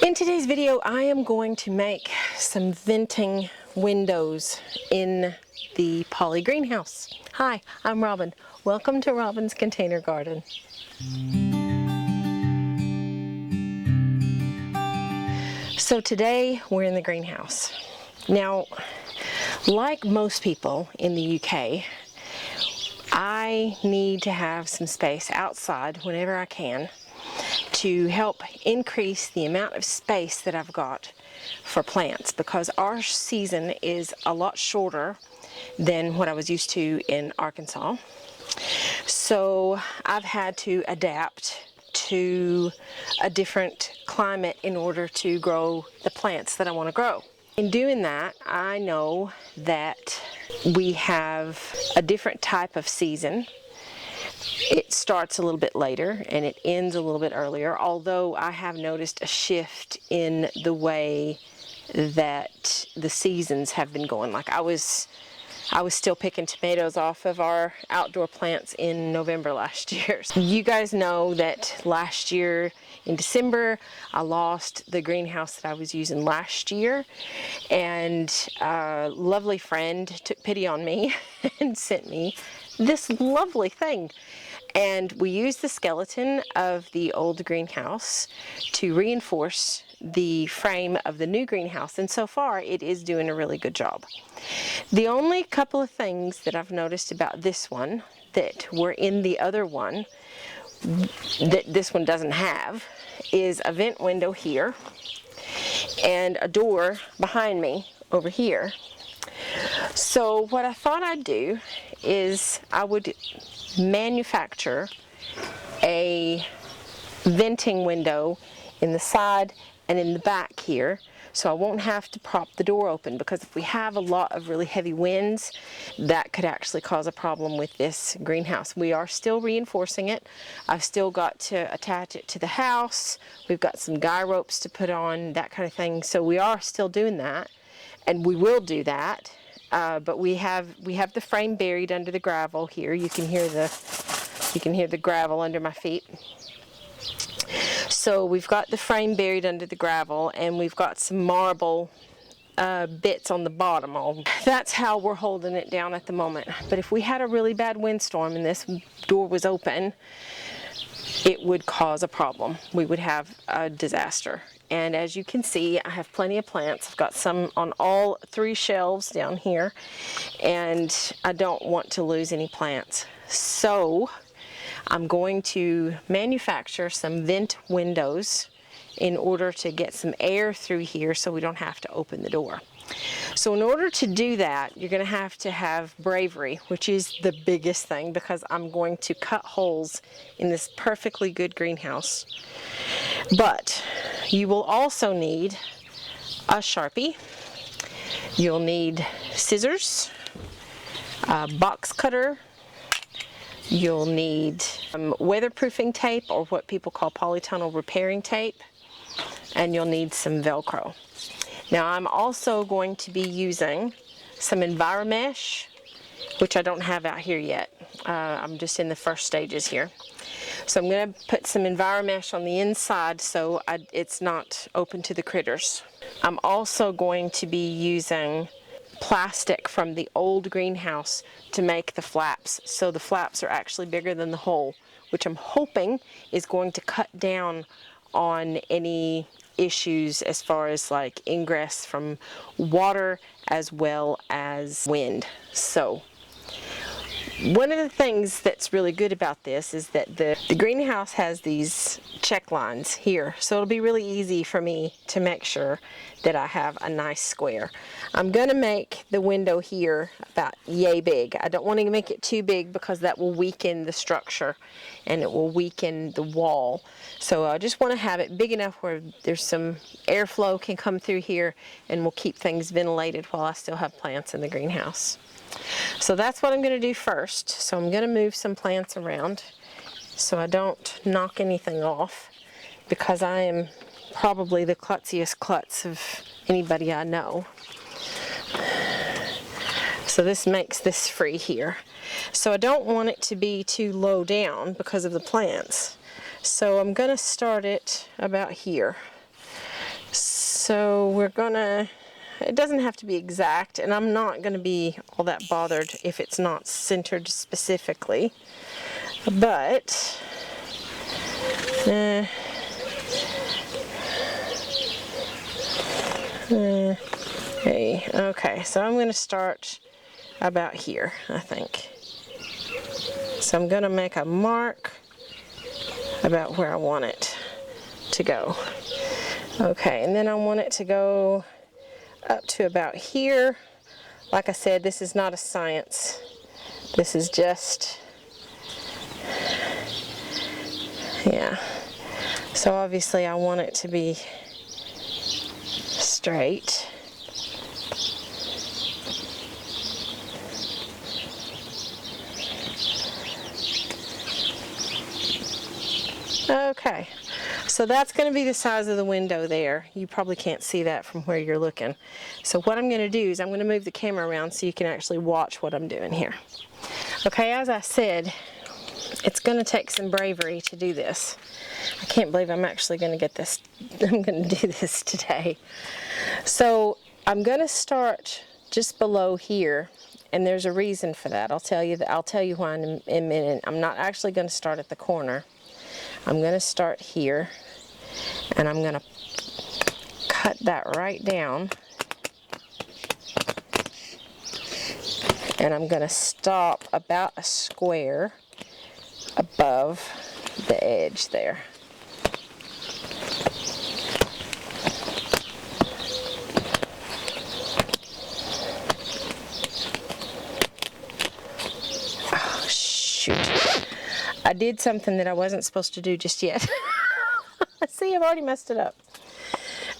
In today's video, I am going to make some venting windows in the poly greenhouse. Hi, I'm Robin. Welcome to Robin's Container Garden. So today we're in the greenhouse. Now, like most people in the UK, I need to have some space outside whenever I can to help increase the amount of space that I've got for plants, because our season is a lot shorter than what I was used to in Arkansas. So I've had to adapt to a different climate in order to grow the plants that I want to grow. In doing that, I know that we have a different type of season. It starts a little bit later and it ends a little bit earlier, although I have noticed a shift in the way that the seasons have been going. Like I was still picking tomatoes off of our outdoor plants in November last year. So you guys know that last year in December, I lost the greenhouse that I was using last year, and a lovely friend took pity on me and sent me this lovely thing. And we used the skeleton of the old greenhouse to reinforce the frame of the new greenhouse, and so far it is doing a really good job. The only couple of things that I've noticed about this one that were in the other one that this one doesn't have is a vent window here and a door behind me over here. So what I thought I'd do is I would manufacture a venting window in the side and in the back here, so I won't have to prop the door open, because if we have a lot of really heavy winds, that could actually cause a problem with this greenhouse. We are still reinforcing it. I've still got to attach it to the house. We've got some guy ropes to put on, that kind of thing. So we are still doing that, and we will do that. But we have the frame buried under the gravel here. You can hear the gravel under my feet. So we've got the frame buried under the gravel, and we've got some marble bits on the bottom. That's how we're holding it down at the moment. But if we had a really bad windstorm and this door was open, it would cause a problem. We would have a disaster. And as you can see, I have plenty of plants. I've got some on all 3 shelves down here, and I don't want to lose any plants. So I'm going to manufacture some vent windows in order to get some air through here so we don't have to open the door. So in order to do that, you're going to have bravery, which is the biggest thing, because I'm going to cut holes in this perfectly good greenhouse. But you will also need a Sharpie. You'll need scissors, a box cutter. You'll need weatherproofing tape, or what people call polytunnel repairing tape, and you'll need some Velcro. Now I'm also going to be using some EnviroMesh, which I don't have out here yet. I'm just in the first stages here. So I'm going to put some EnviroMesh on the inside so it's not open to the critters. I'm also going to be using plastic from the old greenhouse to make the flaps, so the flaps are actually bigger than the hole, which I'm hoping is going to cut down on any issues as far as like ingress from water as well as wind. So one of the things that's really good about this is that the greenhouse has these check lines here, so it'll be really easy for me to make sure that I have a nice square. I'm going to make the window here about yay big. I don't want to make it too big because that will weaken the structure and it will weaken the wall. So I just want to have it big enough where there's some airflow can come through here, and will keep things ventilated while I still have plants in the greenhouse. So that's what I'm going to do first. So I'm going to move some plants around so I don't knock anything off, because I am probably the klutziest klutz of anybody I know. So this makes this free here. So I don't want it to be too low down because of the plants. So I'm going to start it about here. So we're gonna, it doesn't have to be exact, and I'm not gonna be all that bothered if it's not centered specifically, but hey, okay, so I'm gonna start about here, I think. So I'm gonna make a mark about where I want it to go. Okay, and then I want it to go up to about here. Like I said, this is not a science. This is just, yeah. So obviously I want it to be straight. Okay, so that's going to be the size of the window there. You probably can't see that from where you're looking. So what I'm going to do is I'm going to move the camera around so you can actually watch what I'm doing here. Okay, as I said, it's going to take some bravery to do this. I can't believe I'm actually going to get this, I'm going to do this today. So I'm going to start just below here, and there's a reason for that. I'll tell you why in a minute. I'm not actually going to start at the corner. I'm going to start here, and I'm going to cut that right down, and I'm going to stop about a square above the edge there. Oh, shoot. I did something that I wasn't supposed to do just yet. See, I've already messed it up.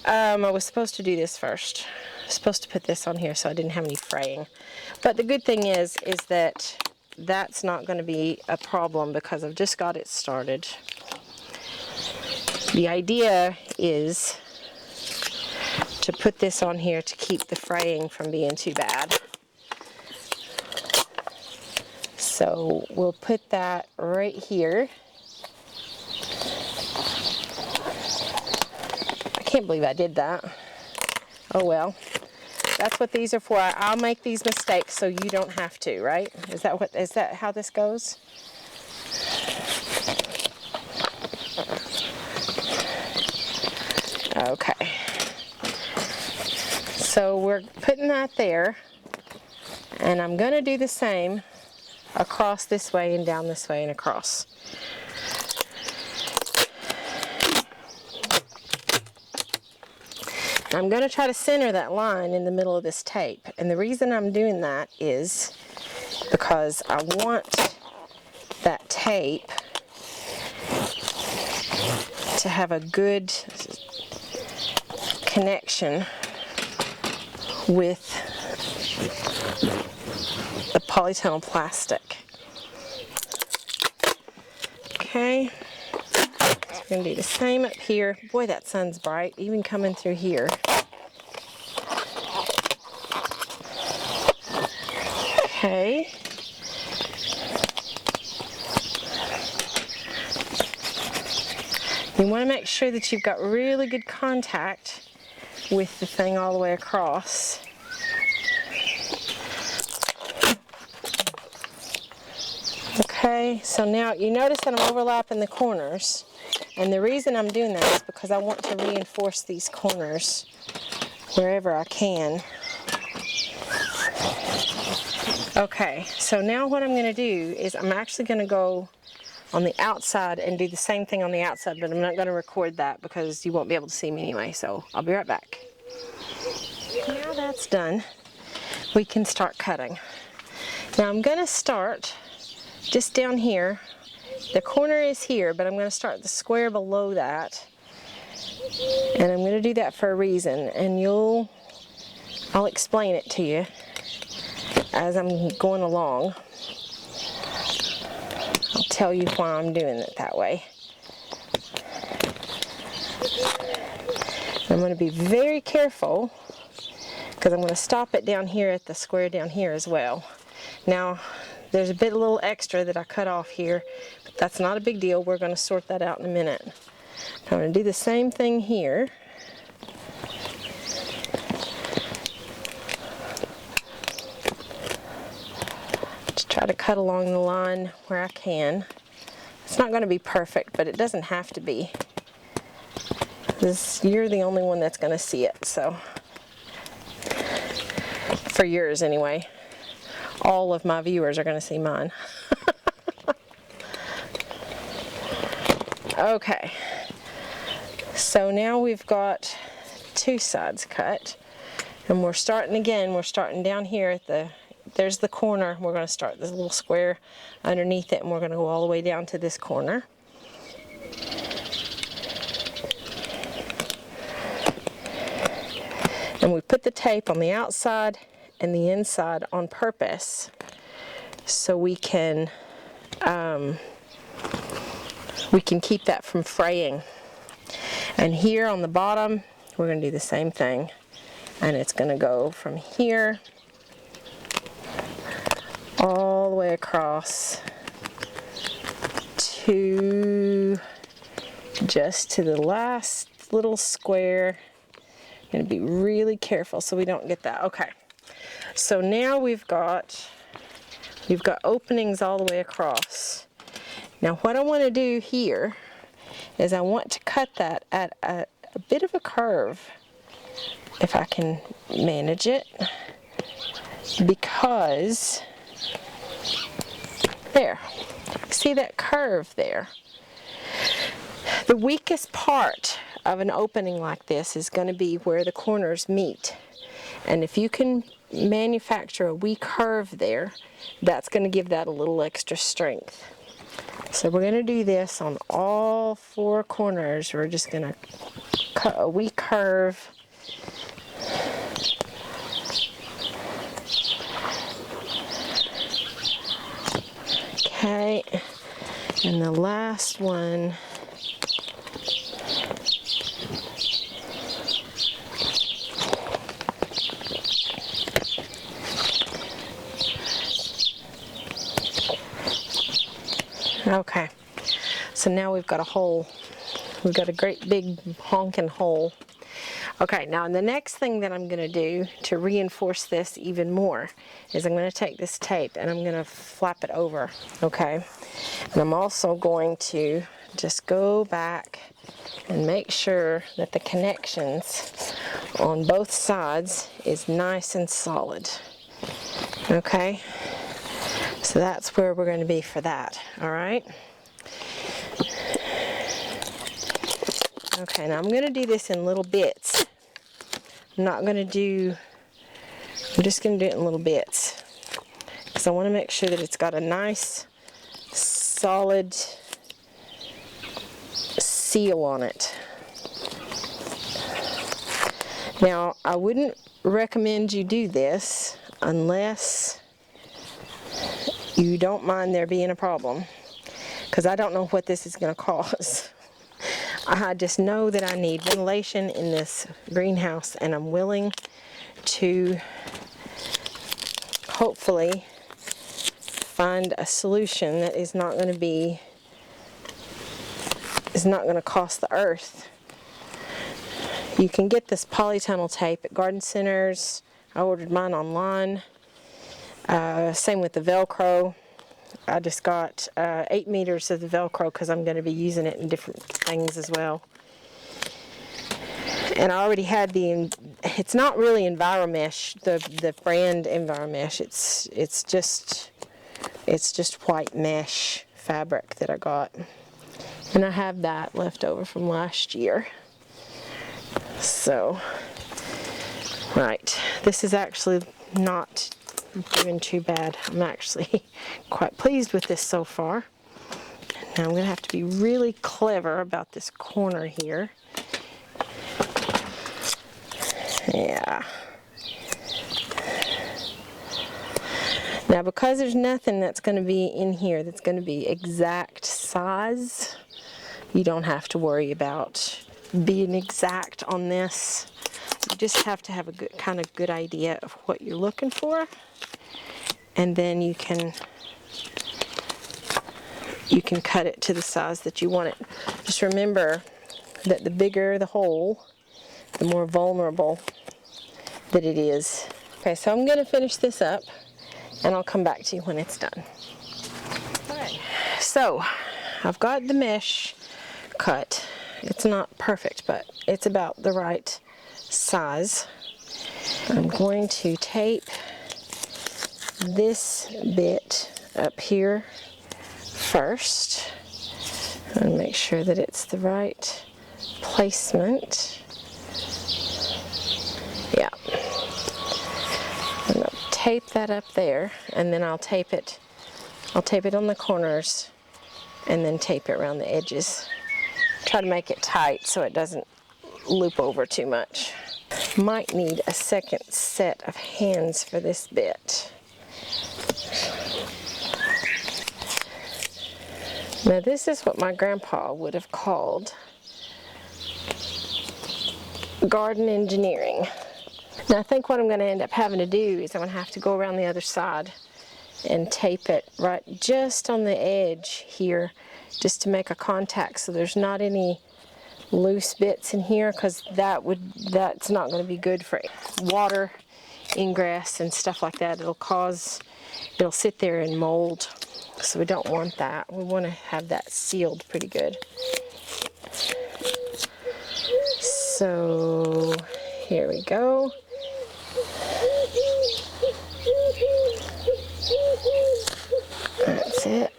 I was supposed to do this first. I was supposed to put this on here so I didn't have any fraying. But the good thing is that that's not going to be a problem because I've just got it started. The idea is to put this on here to keep the fraying from being too bad. So we'll put that right here. I can't believe I did that. Oh well. That's what these are for. I'll make these mistakes so you don't have to, right? Is that how this goes? Okay. So we're putting that there, and I'm going to do the same across this way and down this way and across. I'm going to try to center that line in the middle of this tape, and the reason I'm doing that is because I want that tape to have a good connection with the polytunnel plastic. Okay, so we're going to do the same up here. Boy, that sun's bright, even coming through here. Okay. You want to make sure that you've got really good contact with the thing all the way across. Okay, so now you notice that I'm overlapping the corners, and the reason I'm doing that is because I want to reinforce these corners wherever I can. Okay, so now what I'm going to do is I'm actually going to go on the outside and do the same thing on the outside, but I'm not going to record that because you won't be able to see me anyway, so I'll be right back. Now that's done, we can start cutting. Now I'm going to start just down here. The corner is here, but I'm going to start the square below that, and I'm going to do that for a reason, and I'll explain it to you as I'm going along. I'll tell you why I'm doing it that way. I'm going to be very careful because I'm going to stop it down here at the square down here as well. Now, there's a little extra that I cut off here, but that's not a big deal. We're going to sort that out in a minute. I'm going to do the same thing here. try to cut along the line where I can. It's not going to be perfect, but it doesn't have to be. You're the only one that's going to see it, so for yours anyway. All of my viewers are going to see mine. Okay, so now we've got two sides cut, and we're starting again. We're starting down here at there's the corner. We're going to start this little square underneath it, and we're going to go all the way down to this corner. And we put the tape on the outside and the inside on purpose so we can keep that from fraying. And here on the bottom, we're going to do the same thing. And it's going to go from here all the way across to just to the last little square. I'm going to be really careful so we don't get that. Okay, so now we've got openings all the way across. Now what I want to do here is I want to cut that at a bit of a curve, if I can manage it, because there, see that curve there? The weakest part of an opening like this is going to be where the corners meet, and if you can manufacture a weak curve there, that's going to give that a little extra strength. So we're going to do this on all four corners. We're just going to cut a weak curve. Okay, and the last one. Okay, so now we've got a hole. We've got a great big honking hole. Okay, now the next thing that I'm going to do to reinforce this even more is I'm going to take this tape and I'm going to flap it over, okay? And I'm also going to just go back and make sure that the connections on both sides is nice and solid, okay? So that's where we're going to be for that, all right? Okay, now I'm going to do this in little bits. I'm just going to do it in little bits because I want to make sure that it's got a nice, solid seal on it. Now, I wouldn't recommend you do this unless you don't mind there being a problem, because I don't know what this is going to cause. I just know that I need ventilation in this greenhouse, and I'm willing to hopefully find a solution that is not going to cost the earth. You can get this polytunnel tape at garden centers. I ordered mine online. Same with the Velcro. I just got 8 meters of the Velcro because I'm going to be using it in different things as well. And I already had it's not really EnviroMesh, the brand EnviroMesh. It's just white mesh fabric that I got. And I have that left over from last year. So, right, this is actually not doing too bad. I'm actually quite pleased with this so far. Now I'm going to have to be really clever about this corner here. Yeah. Now because there's nothing that's going to be in here that's going to be exact size, you don't have to worry about being exact on this. You just have to have a good idea of what you're looking for, and then you can cut it to the size that you want it. Just remember that the bigger the hole, the more vulnerable that it is. Okay, so I'm going to finish this up, and I'll come back to you when it's done. Okay, so I've got the mesh cut. It's not perfect, but it's about the right size. I'm going to tape this bit up here first and make sure that it's the right placement. Yeah. I'm going to tape that up there, and then I'll tape it on the corners and then tape it around the edges. Try to make it tight so it doesn't loop over too much. Might need a second set of hands for this bit. Now this is what my grandpa would have called garden engineering. Now I think what I'm going to end up having to do is I'm going to have to go around the other side and tape it right just on the edge here, just to make a contact so there's not any loose bits in here, because that's not going to be good for water ingress and stuff like that. It'll sit there and mold, so we don't want that. We want to have that sealed pretty good. So here we go. That's it.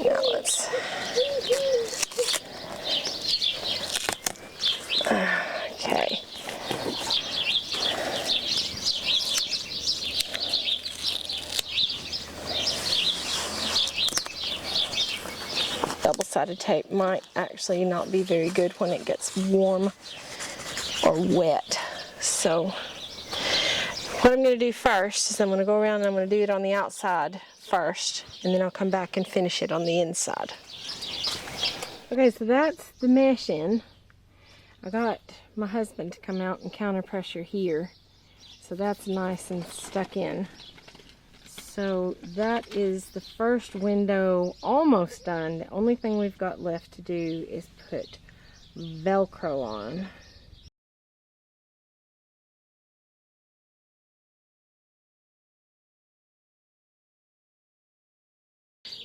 Now let's okay. Double-sided tape might actually not be very good when it gets warm or wet. So what I'm going to do first is I'm going to go around and I'm going to do it on the outside first, and then I'll come back and finish it on the inside. Okay, so that's the mesh in. I got my husband to come out and counter pressure here, so that's nice and stuck in. So that is the first window almost done. The only thing we've got left to do is put Velcro on.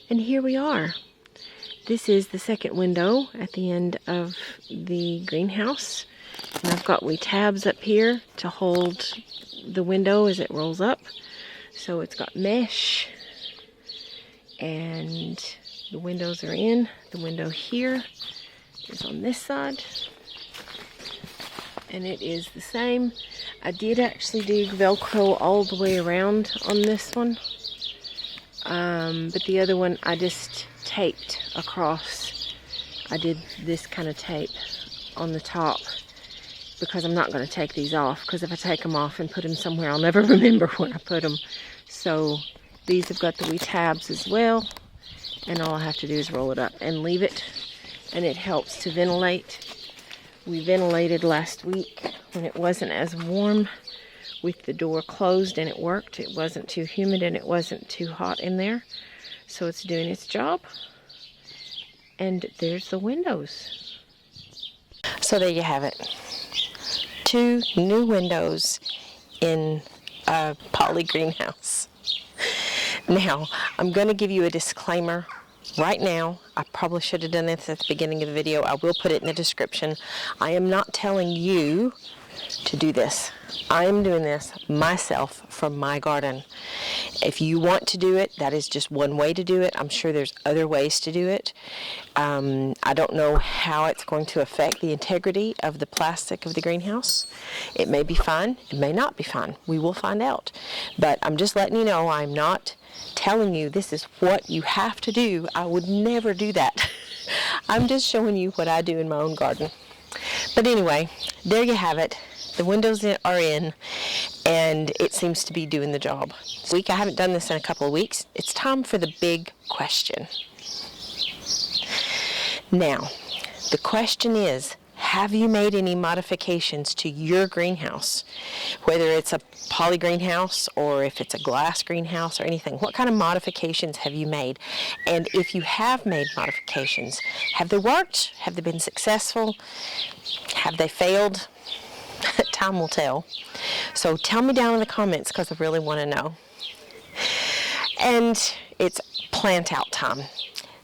And here we are. This is the second window at the end of the greenhouse. And I've got wee tabs up here to hold the window as it rolls up. So it's got mesh, and the windows are in. The window here is on this side, and it is the same. I did actually do Velcro all the way around on this one, but the other one I just taped across. I did this kind of tape on the top because I'm not going to take these off, because if I take them off and put them somewhere, I'll never remember where I put them. So these have got the wee tabs as well, and all I have to do is roll it up and leave it, and it helps to ventilate. We ventilated last week when it wasn't as warm with the door closed, and it worked. It wasn't too humid and it wasn't too hot in there, so it's doing its job. And there's the windows. So there you have it. 2 new windows in a poly greenhouse. Now, I'm going to give you a disclaimer right now. I probably should have done this at the beginning of the video. I will put it in the description. I am not telling you to do this. I am doing this myself from my garden. If you want to do it, that is just one way to do it. I'm sure there's other ways to do it. I don't know how it's going to affect the integrity of the plastic of the greenhouse. It may be fine, it may not be fine. We will find out. But I'm just letting you know, I'm not telling you this is what you have to do. I would never do that. I'm just showing you what I do in my own garden. But anyway, there you have it. The windows are in, and it seems to be doing the job. This week, I haven't done this in a couple of weeks. It's time for the big question. Now, the question is, have you made any modifications to your greenhouse? Whether it's a poly greenhouse or if it's a glass greenhouse or anything, what kind of modifications have you made? And if you have made modifications, have they worked? Have they been successful? Have they failed? Time will tell. So tell me down in the comments because I really want to know. And it's plant out time.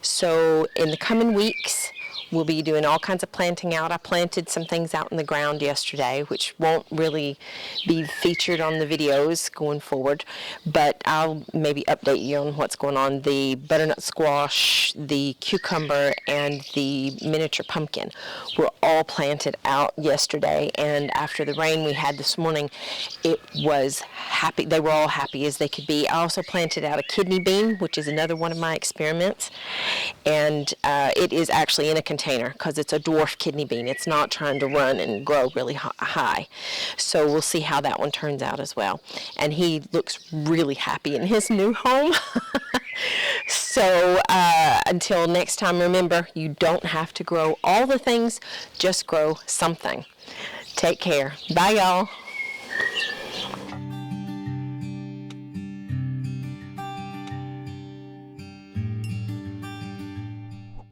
So in the coming weeks, we'll be doing all kinds of planting out. I planted some things out in the ground yesterday, which won't really be featured on the videos going forward, but I'll maybe update you on what's going on. The butternut squash, the cucumber, and the miniature pumpkin were all planted out yesterday, and after the rain we had this morning, it was happy. They were all happy as they could be. I also planted out a kidney bean, which is another one of my experiments, and it is actually in a container because it's a dwarf kidney bean. It's not trying to run and grow really high. So we'll see how that one turns out as well. And he looks really happy in his new home. So until next time, remember, you don't have to grow all the things, just grow something. Take care. Bye, y'all.